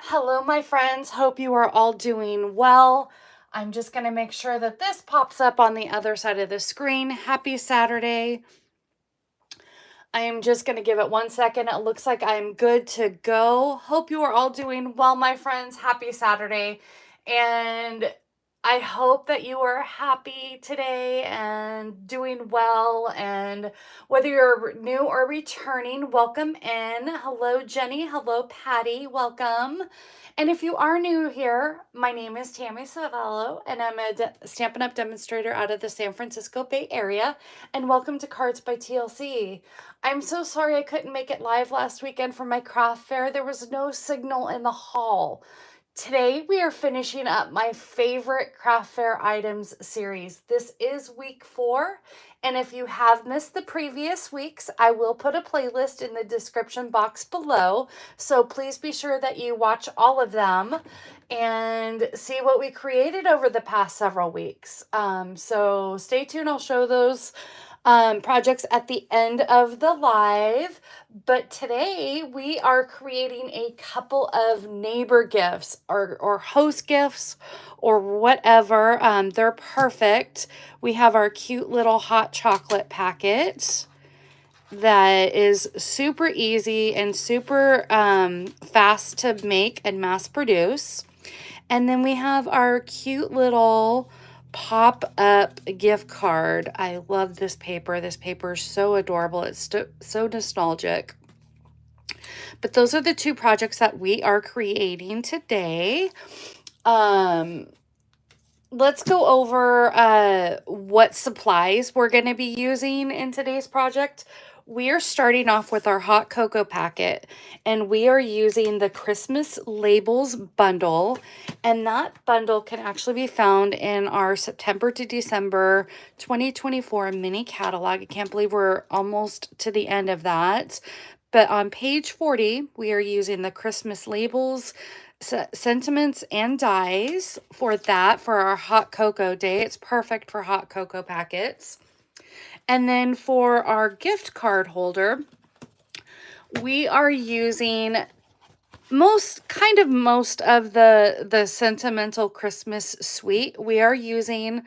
Hello, my friends. Hope you are all doing well. I'm just going to make sure that this pops up on the other side of the screen. Happy Saturday. I am just going to give it 1 second. It looks like I'm good to go. Hope you are all doing well, my friends. Happy Saturday. And I hope that you are happy today and doing well. And whether you're new or returning, welcome in. Hello, Jenny. Hello, Patty. Welcome. And if you are new here, my name is Tammy Savello, and I'm a Stampin' Up! Demonstrator out of the San Francisco Bay Area. And welcome to Cards by TLC. I'm so sorry I couldn't make it live last weekend for my craft fair. There was no signal in the hall. Today we are finishing up my favorite craft fair items series. This is week 4, and if you have missed the previous weeks, I will put a playlist in the description box below, so please be sure that you watch all of them and see what we created over the past several weeks. So stay tuned. I'll show those projects at the end of the live. But today we are creating a couple of neighbor gifts or host gifts or whatever. They're perfect. We have our cute little hot chocolate packet that is super easy and super fast to make and mass produce. And then we have our cute little pop-up gift card. I love this paper. This paper is so adorable. It's so nostalgic. But those are the two projects that we are creating today. Let's go over what supplies we're going to be using in today's project. We are starting off with our hot cocoa packet, and we are using the Christmas Labels bundle, and that bundle can actually be found in our September to December 2024 mini catalog. I can't believe we're almost to the end of that. But on page 40, we are using the Christmas Labels sentiments and dies for our hot cocoa day. It's perfect for hot cocoa packets. And then for our gift card holder, we are using most of the sentimental Christmas suite. We are using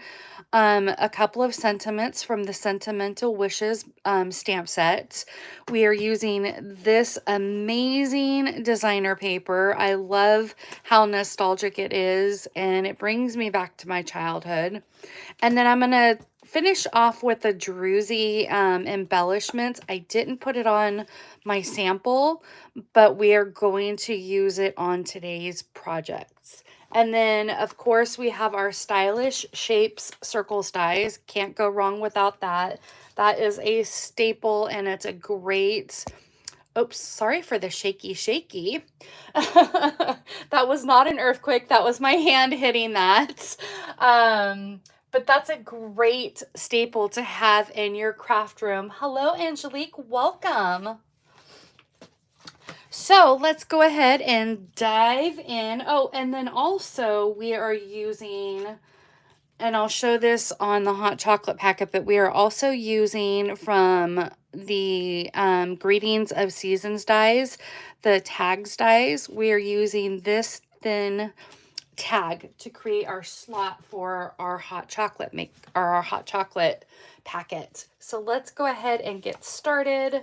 a couple of sentiments from the Sentimental Wishes stamp set. We are using this amazing designer paper. I love how nostalgic it is, and it brings me back to my childhood. And then I'm going to finish off with the Druzy embellishments. I didn't put it on my sample, but we are going to use it on today's projects. And then, of course, we have our Stylish Shapes Circles dies. Can't go wrong without that. That is a staple, and it's a great... Oops, sorry for the shaky. That was not an earthquake. That was my hand hitting that. But that's a great staple to have in your craft room. Hello, Angelique. Welcome. So let's go ahead and dive in. Oh, and then also we are using, and I'll show this on the hot chocolate packet, but we are also using from the Greetings of Seasons dies, the tags dies. We are using this thin tag to create our slot for our hot chocolate packet. So let's go ahead and get started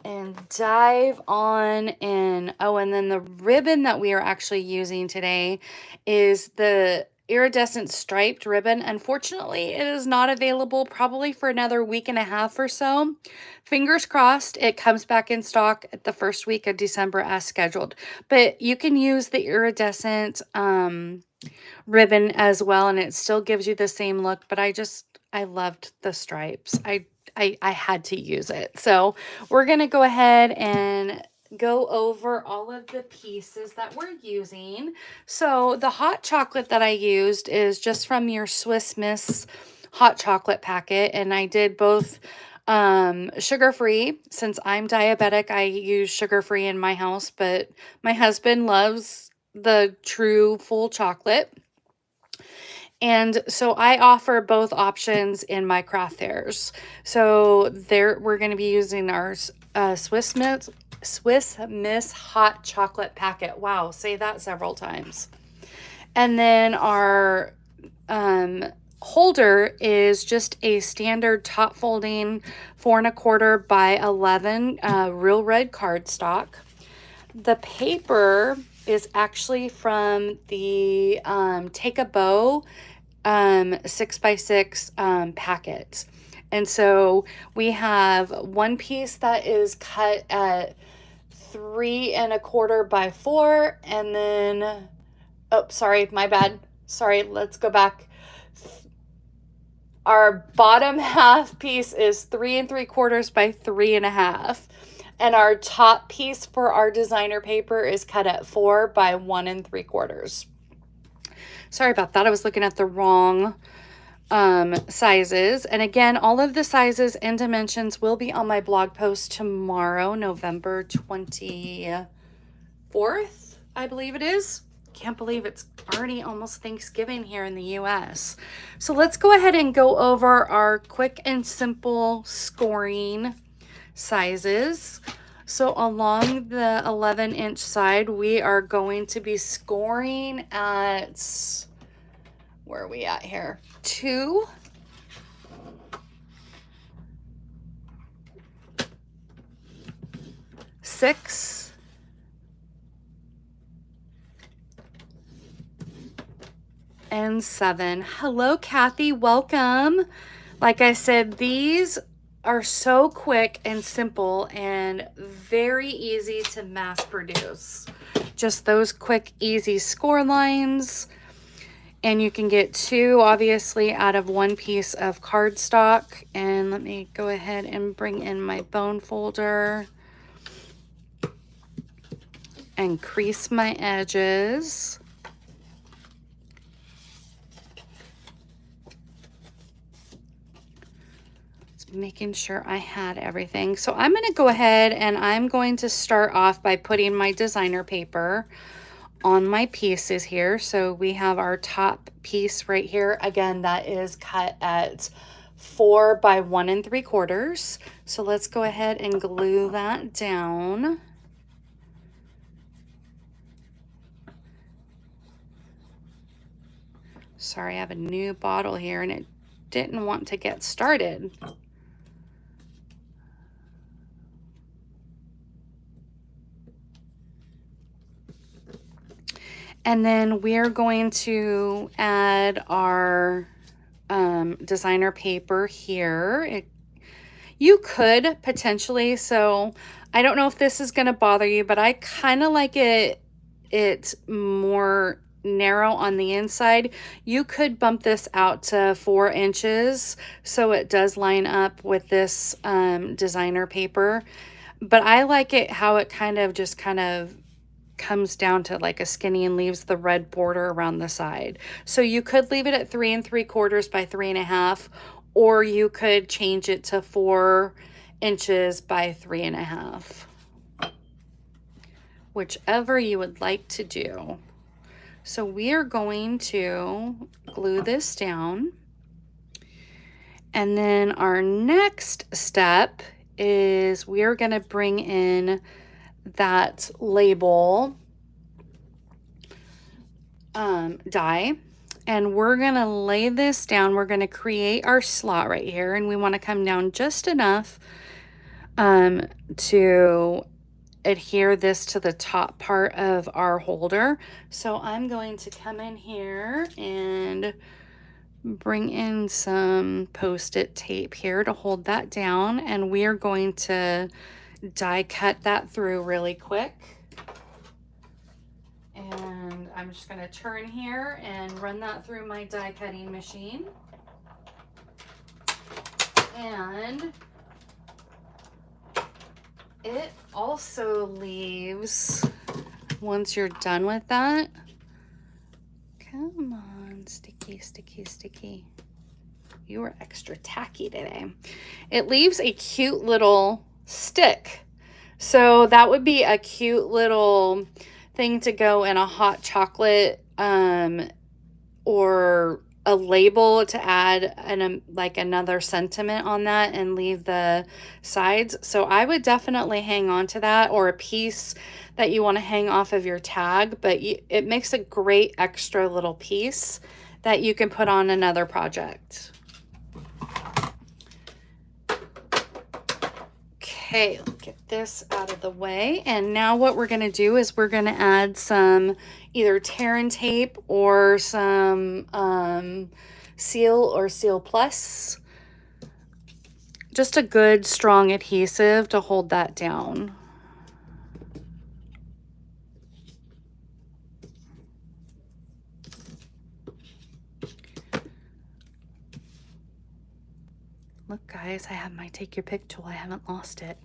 and dive on in. Oh, and then the ribbon that we are actually using today is the iridescent striped ribbon. Unfortunately, it is not available probably for another week and a half or so. Fingers crossed it comes back in stock at the first week of December as scheduled. But you can use the iridescent ribbon as well, and it still gives you the same look. But I loved the stripes. I had to use it. So we're going to go ahead and go over all of the pieces that we're using. So the hot chocolate that I used is just from your Swiss Miss hot chocolate packet. And I did both sugar-free. Since I'm diabetic, I use sugar-free in my house, but my husband loves the true full chocolate. And so I offer both options in my craft fairs. So we're going to be using our Swiss Miss Swiss Miss hot chocolate packet. Wow, say that several times. And then our holder is just a standard top folding 4 1/4 by 11 real red cardstock. The paper is actually from the Take a Bow 6x6 packet. And so we have one piece that is cut at 3 1/4 by 4, and then, oh, sorry, my bad. Sorry, let's go back. Our bottom half piece is 3 3/4 by 3 1/2. And our top piece for our designer paper is cut at 4 by 1 3/4. Sorry about that. I was looking at the wrong sizes. And again, all of the sizes and dimensions will be on my blog post tomorrow, November 24th, I believe it is. Can't believe it's already almost Thanksgiving here in the US. So let's go ahead and go over our quick and simple scoring sizes. So along the 11-inch side, we are going to be scoring at, where are we at here? 2, 6, and 7. Hello, Kathy. Welcome. Like I said, these are so quick and simple and very easy to mass produce. Just those quick, easy score lines. And you can get 2, obviously, out of 1 piece of cardstock. And let me go ahead and bring in my bone folder and crease my edges. Making sure I had everything. So I'm going to go ahead and I'm going to start off by putting my designer paper on my pieces here. So we have our top piece right here. Again, that is cut at 4 by 1 3/4. So let's go ahead and glue that down. Sorry, I have a new bottle here and it didn't want to get started. And then we're going to add our designer paper here. You could potentially, so I don't know if this is going to bother you, but I kind of like it's more narrow on the inside. You could bump this out to 4 inches so it does line up with this designer paper. But I like it how it kind of comes down to like a skinny and leaves the red border around the side. So you could leave it at 3 3/4 by 3 1/2, or you could change it to 4 inches by 3 1/2. Whichever you would like to do. So we are going to glue this down. And then our next step is we're going to bring in that label die, and we're going to lay this down. We're going to create our slot right here, and we want to come down just enough to adhere this to the top part of our holder. So I'm going to come in here and bring in some Post-it tape here to hold that down, and we are going to die cut that through really quick. And I'm just going to turn here and run that through my die cutting machine. And it also leaves, once you're done with that, come on, sticky, sticky, sticky. You are extra tacky today. It leaves a cute little stick. So that would be a cute little thing to go in a hot chocolate or a label to add like another sentiment on that and leave the sides. So I would definitely hang on to that, or a piece that you want to hang off of your tag, but it makes a great extra little piece that you can put on another project. Okay, let's get this out of the way. And now what we're going to do is we're going to add some either tear and tape or some Seal or Seal Plus. Just a good strong adhesive to hold that down. Look, guys, I have my take your pick tool. I haven't lost it.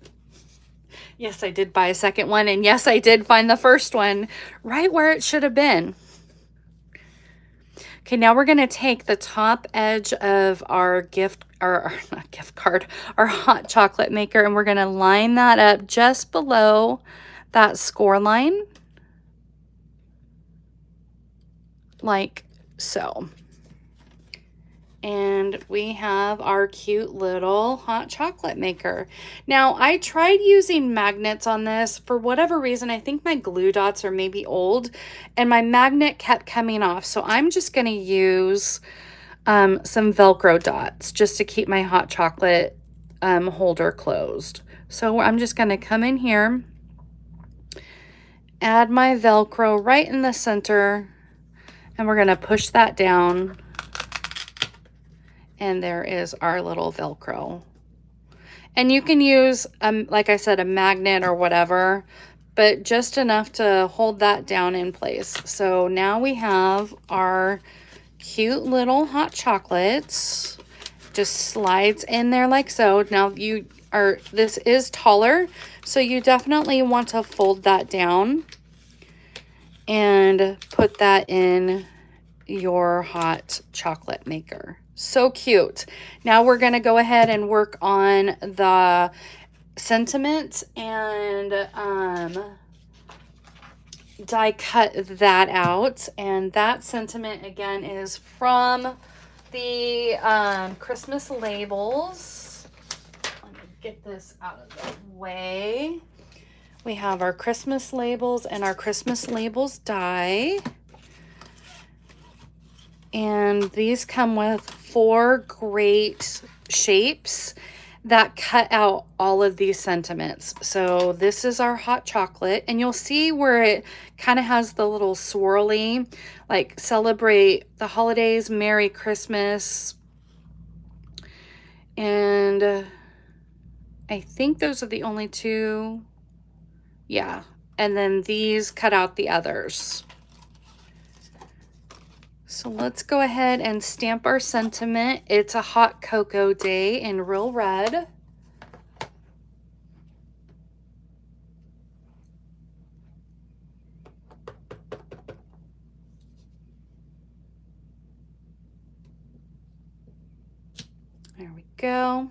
Yes, I did buy a second one, and yes, I did find the first one right where it should have been. Okay, now we're going to take the top edge of our not gift card, our hot chocolate maker, and we're going to line that up just below that score line, like so. And we have our cute little hot chocolate maker. Now, I tried using magnets on this. For whatever reason, I think my glue dots are maybe old, and my magnet kept coming off. So I'm just going to use some Velcro dots just to keep my hot chocolate holder closed. So I'm just going to come in here, add my Velcro right in the center, and we're going to push that down. And there is our little Velcro. And you can use, like I said, a magnet or whatever, but just enough to hold that down in place. So now we have our cute little hot chocolates. Just slides in there like so. Now this is taller, so you definitely want to fold that down and put that in your hot chocolate maker. So cute. Now we're going to go ahead and work on the sentiment and die cut that out. And that sentiment again is from the Christmas labels. Let me get this out of the way. We have our Christmas labels and our Christmas labels die. And these come with 4 great shapes that cut out all of these sentiments. So this is our hot chocolate, and you'll see where it kind of has the little swirly, like celebrate the holidays, Merry Christmas. And I think those are the only 2. Yeah. And then these cut out the others. So let's go ahead and stamp our sentiment. It's a hot cocoa day in real red. There we go.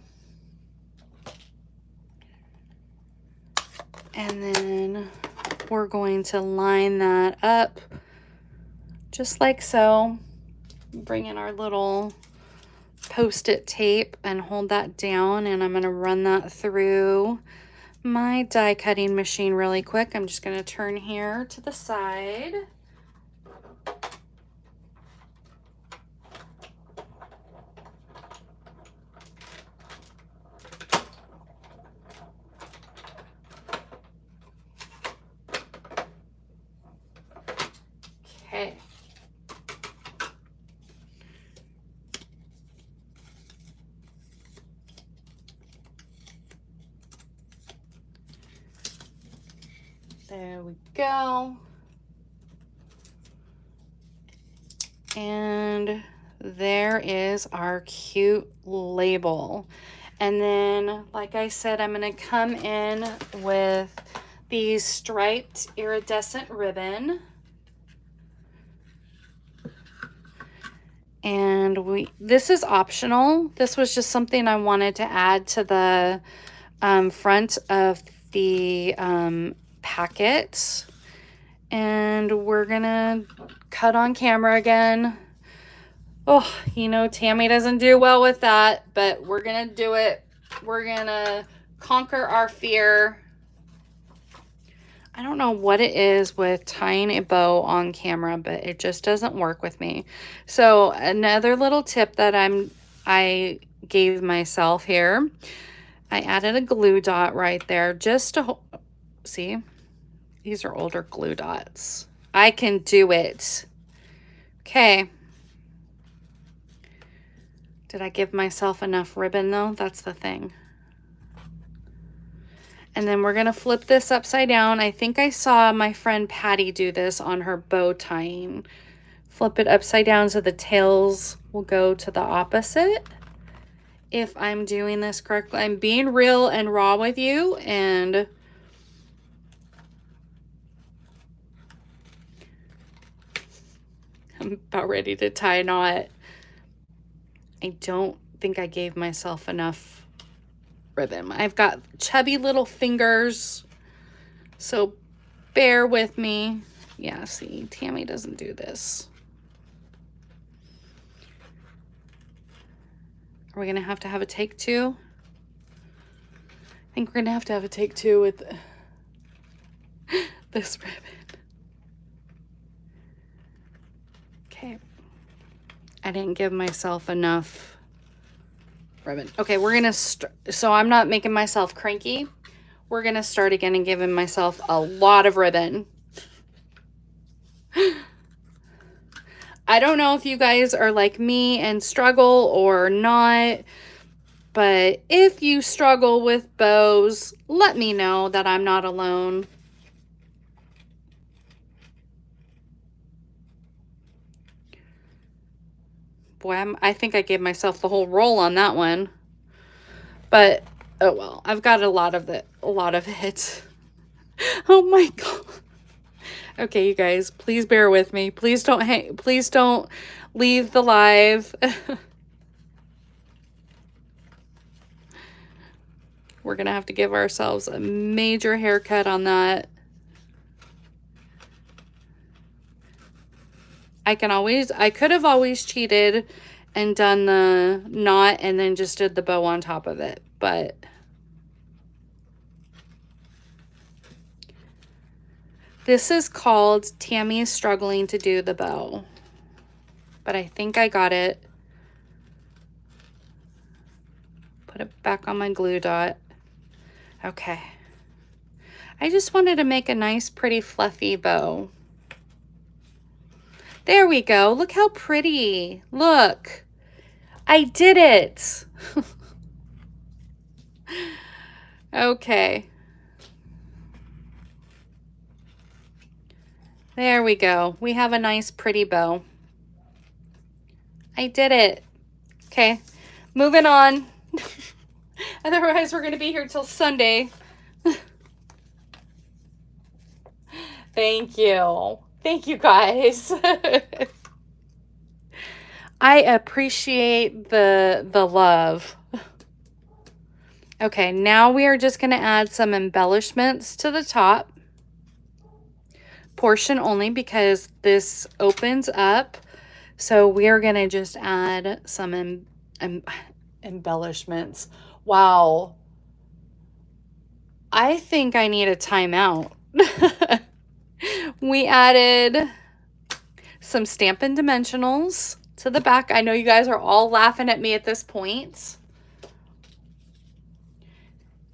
And then we're going to line that up just like so. Bring in our little Post-it tape and hold that down, and I'm going to run that through my die cutting machine really quick. I'm just going to turn here to the side. Okay. There we go. And there is our cute label. And then, like I said, I'm going to come in with these striped iridescent ribbon. And this is optional. This was just something I wanted to add to the front of the packet. And we're gonna cut on camera again. Oh, you know, Tammy doesn't do well with that, but we're going to do it. We're going to conquer our fear. I don't know what it is with tying a bow on camera, but it just doesn't work with me. So another little tip that I gave myself here, I added a glue dot right there just to see, these are older glue dots. I can do it. Okay. Did I give myself enough ribbon though? That's the thing. And then we're going to flip this upside down. I think I saw my friend Patty do this on her bow tying. Flip it upside down so the tails will go to the opposite. If I'm doing this correctly, I'm being real and raw with you, and I'm about ready to tie a knot. I don't think I gave myself enough ribbon. I've got chubby little fingers, so bear with me. Yeah, see, Tammy doesn't do this. Are we going to have a take two? I think we're going to have a take two with this ribbon. Okay. I didn't give myself enough ribbon. Okay, we're going to so I'm not making myself cranky. We're going to start again and giving myself a lot of ribbon. I don't know if you guys are like me and struggle or not, but if you struggle with bows, let me know that I'm not alone. Boy, I think I gave myself the whole roll on that one. But oh well, I've got a lot of it. Oh my god. Okay, you guys, please bear with me. Please don't leave the live. We're going to have to give ourselves a major haircut on that. I could have always cheated and done the knot and then just did the bow on top of it, but this is called Tammy is struggling to do the bow. But I think I got it. Put it back on my glue dot. Okay. I just wanted to make a nice, pretty, fluffy bow. There we go. Look how pretty. Look. I did it. Okay. There we go. We have a nice, pretty bow. I did it. Okay. Moving on. Otherwise, we're going to be here till Sunday. Thank you. Thank you, guys. I appreciate the love. Okay, now we are just going to add some embellishments to the top. Portion only because this opens up. So we are going to just add some embellishments. Wow. I think I need a timeout. We added some Stampin' Dimensionals to the back. I know you guys are all laughing at me at this point.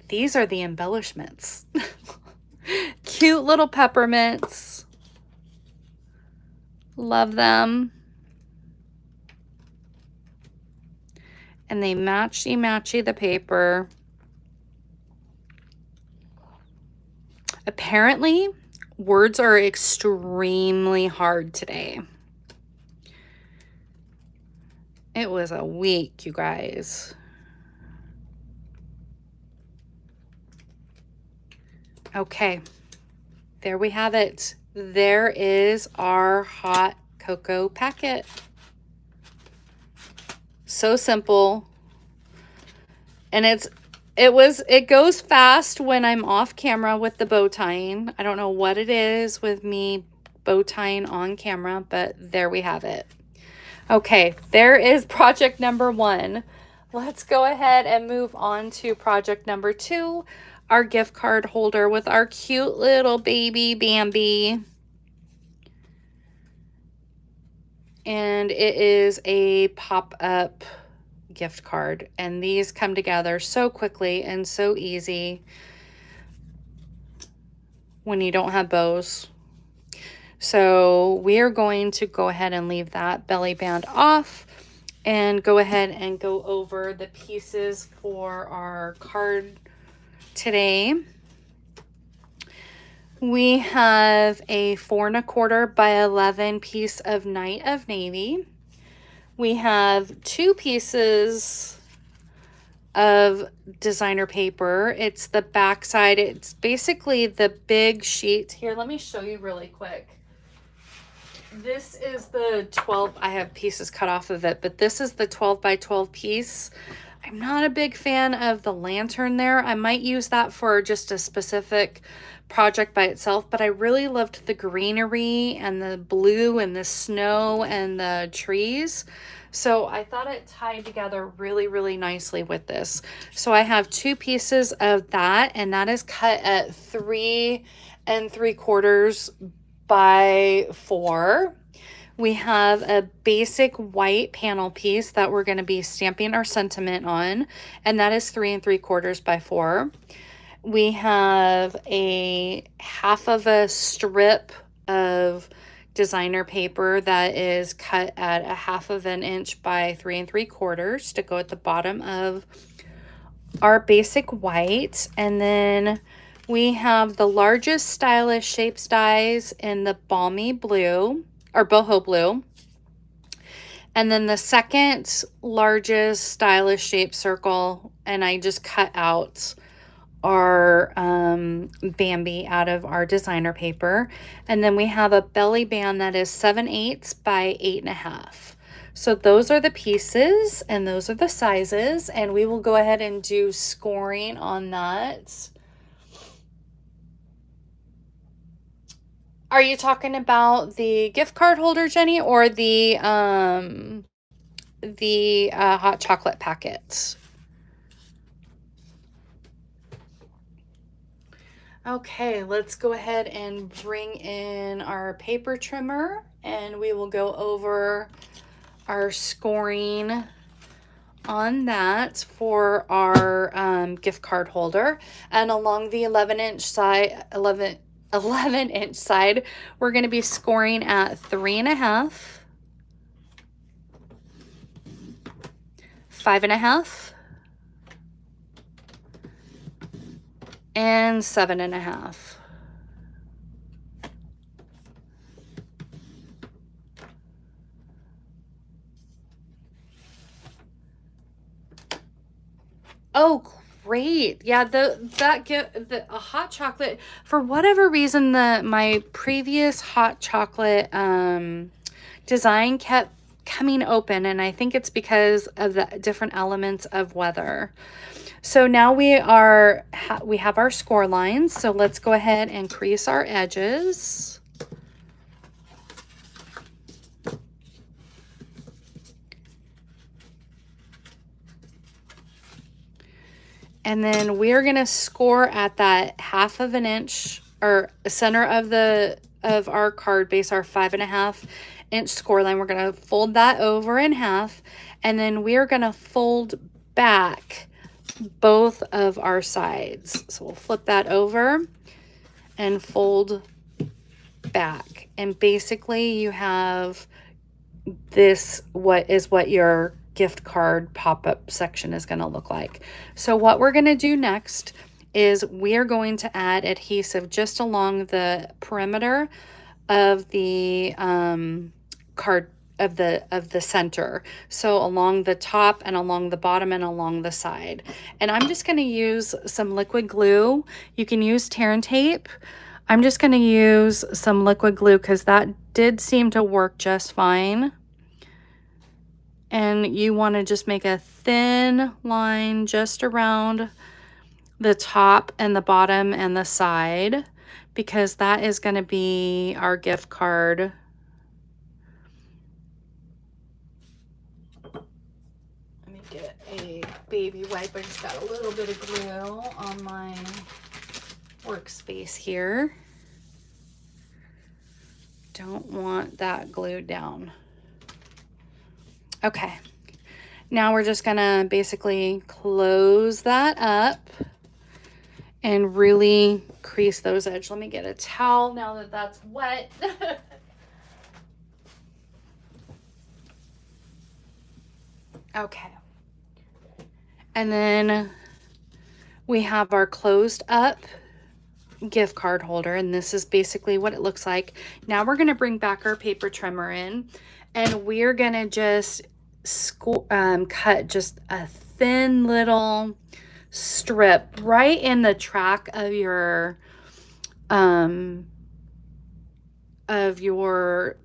These are the embellishments. Cute little peppermints. Love them. And they matchy the paper. Apparently, words are extremely hard today. It was a week, you guys. Okay, there we have it. There is our hot cocoa packet. So simple. And it goes fast when I'm off camera with the bow tying. I don't know what it is with me bow tying on camera, but there we have it. Okay, there is project number 1. Let's go ahead and move on to project number 2, our gift card holder with our cute little baby Bambi. And it is a pop-up gift card, and these come together so quickly and so easy when you don't have bows. So we are going to go ahead and leave that belly band off and go ahead and go over the pieces for our card today. We have a 4 1/4 by 11 piece of Night of Navy. We have 2 pieces of designer paper. It's the back side. It's basically the big sheet. Here, let me show you really quick. This is the 12, I have pieces cut off of it, but this is the 12 by 12 piece. I'm not a big fan of the lantern there. I might use that for just a specific project by itself, but I really loved the greenery and the blue and the snow and the trees. So I thought it tied together really, really nicely with this. So I have 2 pieces of that, and that is cut at 3 3/4 by 4. We have a basic white panel piece that we're going to be stamping our sentiment on, and that is 3 3/4 by 4. We have a half of a strip of designer paper that is cut at a 1/2 inch by 3 3/4 to go at the bottom of our basic white. And then we have the largest stylish shapes dies in the balmy blue or boho blue. And then the second largest stylish shape circle, and I just cut out our Bambi out of our designer paper. And then we have a belly band that is 7/8 by 8.5. So those are the pieces and those are the sizes, and we will go ahead and do scoring on that. Are you talking about the gift card holder, Jenny, or the hot chocolate packets? Okay, let's go ahead and bring in our paper trimmer, and we will go over our scoring on that for our gift card holder. And along the 11-inch side, 11-inch side, we're going to be scoring at 3.5, 5.5, and 7.5. Oh, great. Yeah, the hot chocolate, for whatever reason, my previous hot chocolate design kept coming open, and I think it's because of the different elements of weather. So now we have our score lines. So let's go ahead and crease our edges. And then we're going to score at that 1/2 inch or center of our card base, our 5.5 inch score line. We're going to fold that over in half, and then we're going to fold back both of our sides. So we'll flip that over and fold back. And basically you have this, what your gift card pop-up section is going to look like. So what we're going to do next is we are going to add adhesive just along the perimeter of the card of the center. So along the top and along the bottom and along the side. And I'm just going to use some liquid glue. You can use tear and tape. I'm just going to use some liquid glue because that did seem to work just fine. And you want to just make a thin line just around the top and the bottom and the side, because that is going to be our gift card a baby wipe. I just got a little bit of glue on my workspace here. Don't want that glued down. Okay. Now we're just gonna basically close that up and really crease those edges. Let me get a towel now that that's wet. Okay. And then we have our closed up gift card holder, and this is basically what it looks like. Now we're going to bring back our paper trimmer in, and we're going to just cut just a thin little strip right in the track of your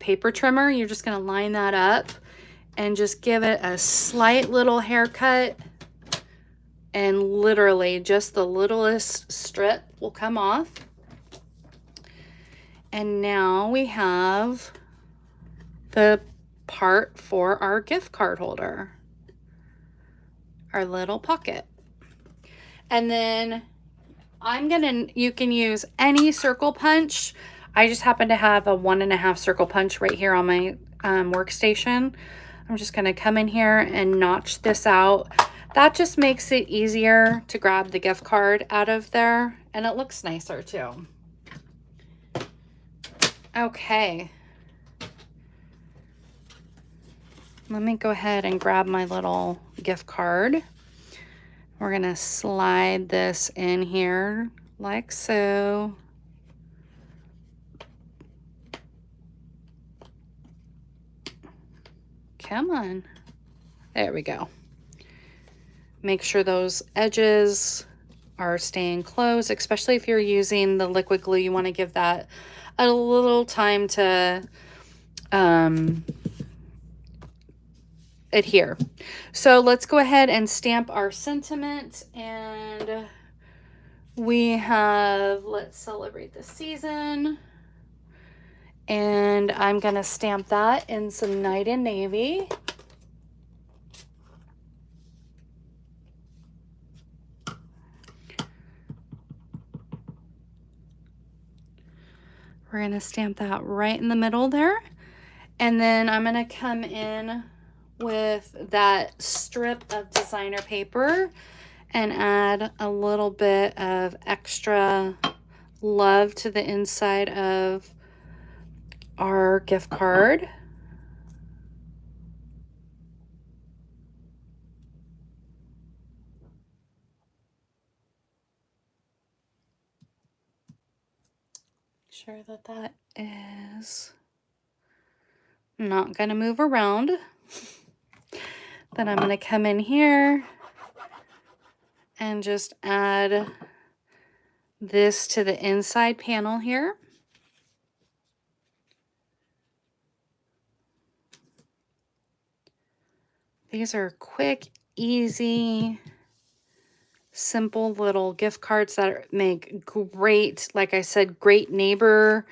paper trimmer. You're just going to line that up and just give it a slight little haircut, and literally just the littlest strip will come off. And now we have the part for our gift card holder, our little pocket. And then you can use any circle punch. I just happen to have a 1.5 circle punch right here on my workstation. I'm just gonna come in here and notch this out. That just makes it easier to grab the gift card out of there, and it looks nicer too. Okay. Let me go ahead and grab my little gift card. We're gonna slide this in here like so. Come on. There we go. Make sure those edges are staying closed, especially if you're using the liquid glue. You want to give that a little time to adhere. So let's go ahead and stamp our sentiment, and we have "Let's Celebrate the Season," and I'm gonna stamp that in some Night in Navy. We're gonna stamp that right in the middle there, and then I'm gonna come in with that strip of designer paper and add a little bit of extra love to the inside of our gift card. Sure that that is not going to move around. Then I'm going to come in here and just add this to the inside panel here. These are quick, easy, simple little gift cards that make great, like I said, great neighbor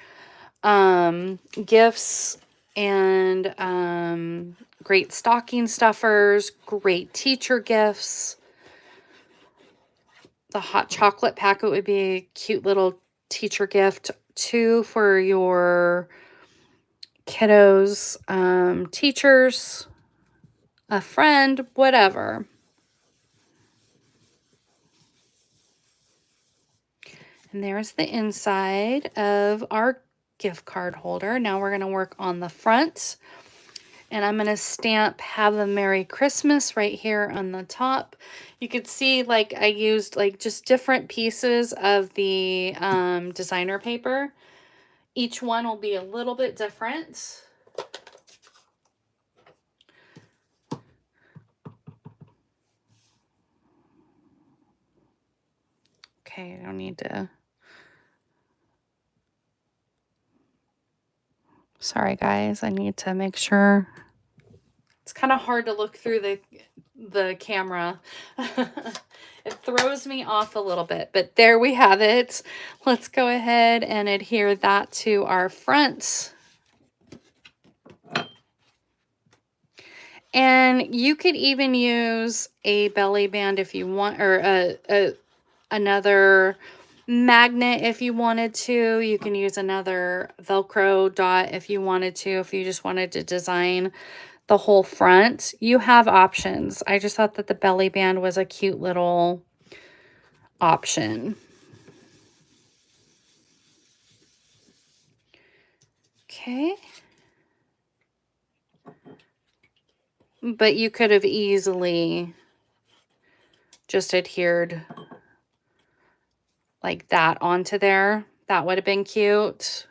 gifts, and great stocking stuffers, great teacher gifts. The hot chocolate packet would be a cute little teacher gift too for your kiddos, teachers, a friend, whatever. And there's the inside of our gift card holder. Now we're going to work on the front. And I'm going to stamp "Have a Merry Christmas" right here on the top. You could see like I used like just different pieces of the designer paper. Each one will be a little bit different. Okay, I don't need to... Sorry guys, I need to make sure. It's kind of hard to look through the camera. It throws me off a little bit, but there we have it. Let's go ahead and adhere that to our front. And you could even use a belly band if you want, or another magnet if you wanted to. You can use another Velcro dot if you wanted to, if you just wanted to design the whole front. You have options. I just thought that the belly band was a cute little option. Okay. But you could have easily just adhered like that onto there. That would have been cute.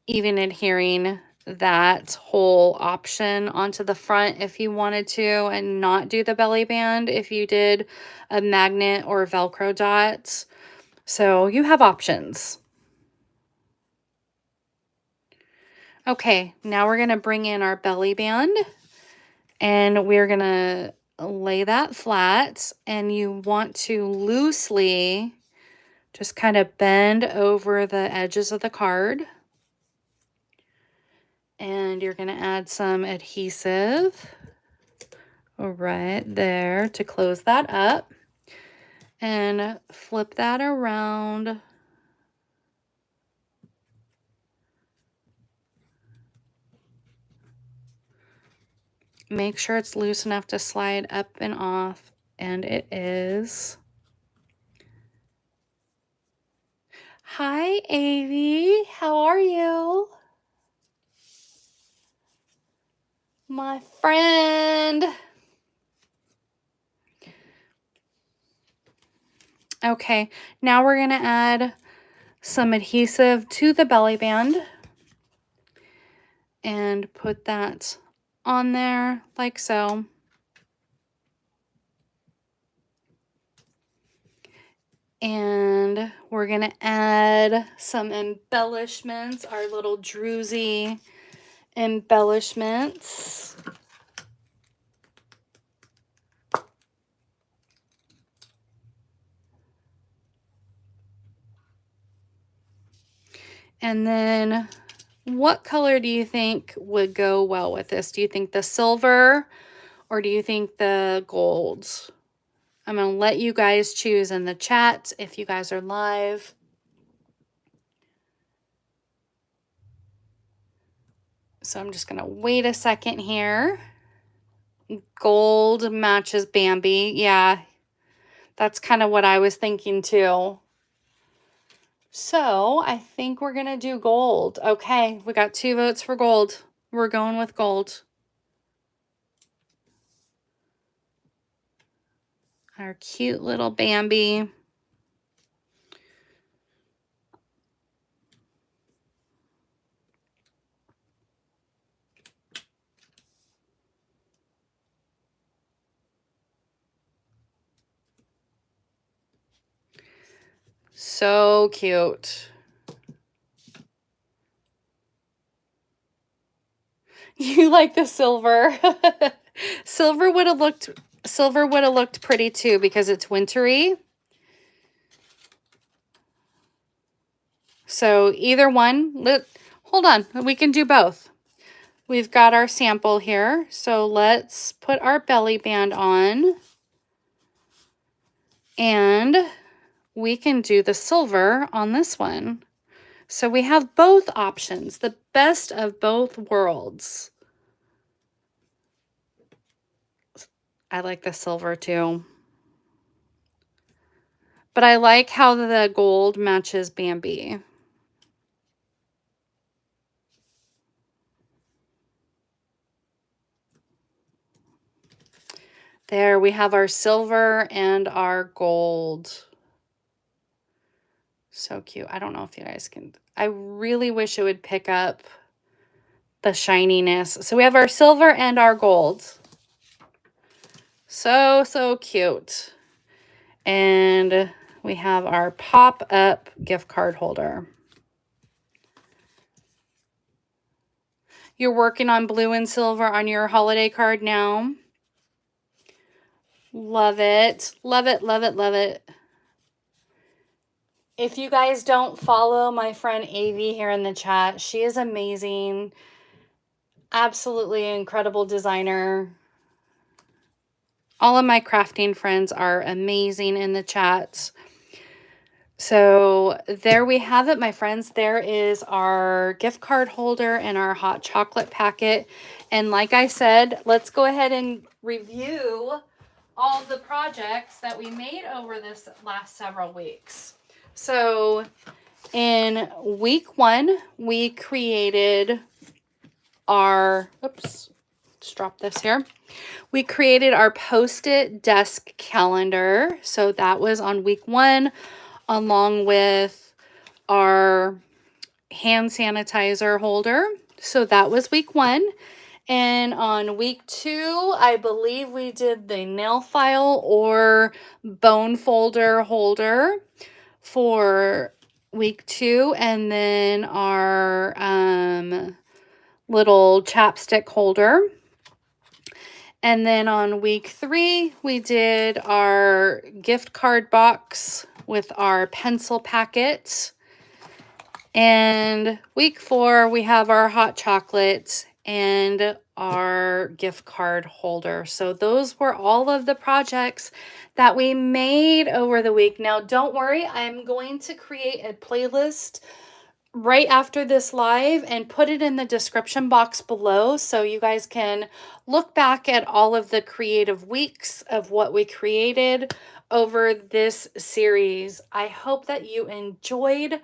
Even adhering that whole option onto the front if you wanted to, and not do the belly band if you did a magnet or Velcro dot. So you have options. Okay, now we're going to bring in our belly band, and we're going to lay that flat, and you want to loosely just kind of bend over the edges of the card. And you're going to add some adhesive right there to close that up, and flip that around. Make sure it's loose enough to slide up and off, and it is. Hi, Avi. How are you? My friend. Okay, now we're going to add some adhesive to the belly band and put that on there like so. And we're going to add some embellishments, our little druzy embellishments. And then what color do you think would go well with this? Do you think the silver, or do you think the gold? I'm going to let you guys choose in the chat if you guys are live. So I'm just going to wait a second here. Gold matches Bambi. Yeah, that's kind of what I was thinking too. So I think we're going to do gold. Okay, we got 2 votes for gold. We're going with gold. Our cute little Bambi. So cute. You like the silver. Silver would have looked pretty too, because it's wintry. So either one. Hold on, we can do both. We've got our sample here. So let's put our belly band on. And we can do the silver on this one. So we have both options, the best of both worlds. I like the silver too. But I like how the gold matches Bambi. There, we have our silver and our gold. So cute. I don't know if you guys can. I really wish it would pick up the shininess. So we have our silver and our gold. So, so cute. And we have our pop-up gift card holder. You're working on blue and silver on your holiday card now. Love it. Love it, love it, love it. If you guys don't follow my friend Avi here in the chat, she is amazing. absolutely incredible designer. All of my crafting friends are amazing in the chats. So there we have it, my friends. There is our gift card holder and our hot chocolate packet. And like I said, let's go ahead and review all the projects that we made over this last several weeks. So in week 1, we created our, oops, let's drop this here. We created our Post-it desk calendar. So that was on week 1, along with our hand sanitizer holder. So that was week 1. And on week 2, I believe we did the nail file or bone folder holder for week 2. And then our little chapstick holder. And then on week 3, we did our gift card box with our pencil packet. And week 4, we have our hot chocolate and our gift card holder. So those were all of the projects that we made over the week. Now, don't worry, I'm going to create a playlist right after this live and put it in the description box below so you guys can look back at all of the creative weeks of what we created over this series. I hope that you enjoyed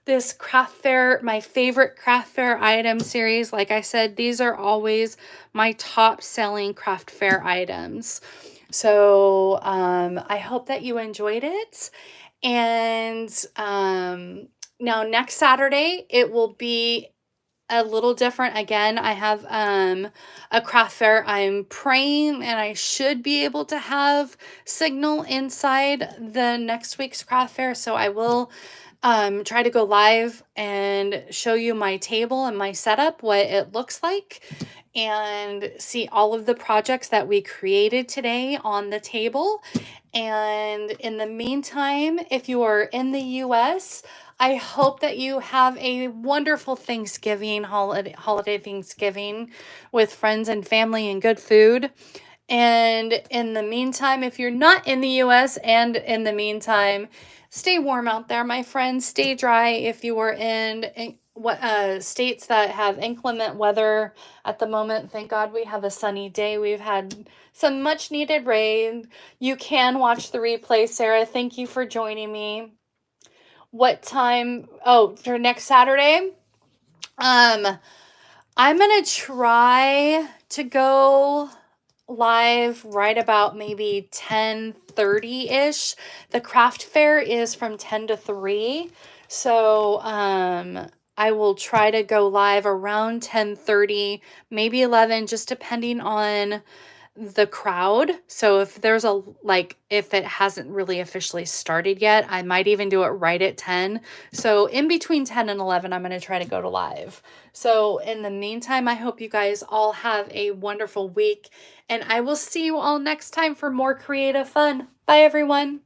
this craft fair, my favorite craft fair item series. Like I said, these are always my top selling craft fair items. So I hope that you enjoyed it. And now next Saturday, it will be a little different. Again, I have a craft fair. I'm praying and I should be able to have signal inside the next week's craft fair. So I will try to go live and show you my table and my setup, what it looks like, and see all of the projects that we created today on the table. And in the meantime, if you are in the US, I hope that you have a wonderful Thanksgiving, holiday Thanksgiving with friends and family and good food. And in the meantime, if you're not in the US, and in the meantime, stay warm out there, my friends. Stay dry if you are in states that have inclement weather at the moment. Thank God we have a sunny day. We've had some much needed rain. You can watch the replay, Sarah. Thank you for joining me. What time? Oh, for next Saturday? I'm going to try to go live right about maybe 10:30-ish. The craft fair is from 10 to 3. So I will try to go live around 10:30, maybe 11, just depending on the crowd. So if there's if it hasn't really officially started yet, I might even do it right at 10. So in between 10 and 11, I'm going to try to go to live. So in the meantime, I hope you guys all have a wonderful week, and I will see you all next time for more creative fun. Bye, everyone.